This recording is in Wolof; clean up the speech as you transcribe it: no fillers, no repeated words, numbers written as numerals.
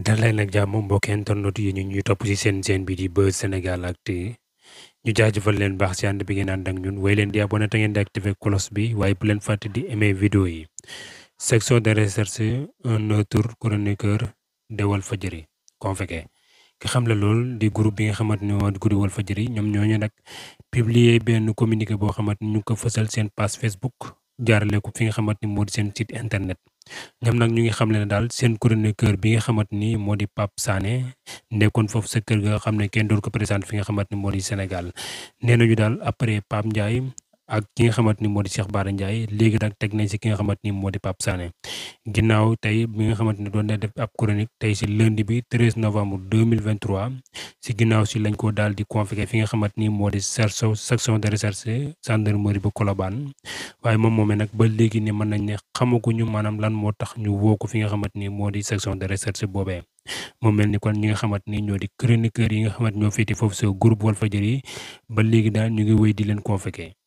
dal leen ak jàmm mbokki internet yi ñu ñuy topp ci seen bi di Buzz Sénégalactu ñu jaajëfal leen baax ci ànd bi ngeen ànd ak ñun way leen di abonné te ngeen di activer cloche bi waaye bu leen fàtte di aimer vidéo yi. Section de recherche un autre chroniqueur de Walfadjri convoqué ki xam la lool di groupe bi nga xamante ni moo di groupe Walfadjri ñoom ñooñu nag publier benn communiqué boo xamante ni ñu ngi ko fësal seen page Facebook jaarale ko fi nga xamante ni moo di seen site internet. ñoom nag ñu ngi xam ne daal seen chroniqueur bi nga xamante ni moo di Pape Sané nekkoon foofu sa kër ga xam ne kenn doon ko présenté fi nga xamante ni moo di Sénégal nee nañu daal après Pape Ndiaye ak ki nga xamante ni moo di Cheikh Bara Ndiaye léegi nag teg nañ si ki nga xamante ni moo di Pape Sané ginnaaw tey bi nga xamante ni doon na def ab chronique tey si lundi bi 13 novembre 2023 si ginnaaw si lañ ko daal di convoqué fi nga xamante ni moo di section de recherche gendarmerie bu Colobane waaye moom moomee nag ba léegi ni mën nañ ne xamaguñu maanaam lan moo tax ñu woo ko fi nga xamante ni moo di section de recherche boobee mu mel ni kon ñi nga xamante ni ñoo di chroniqueur yi nga xamante ñoo féete foofu sa groupe Walfadjri ba léegi daal ñu ngi wéy di leen convoqué.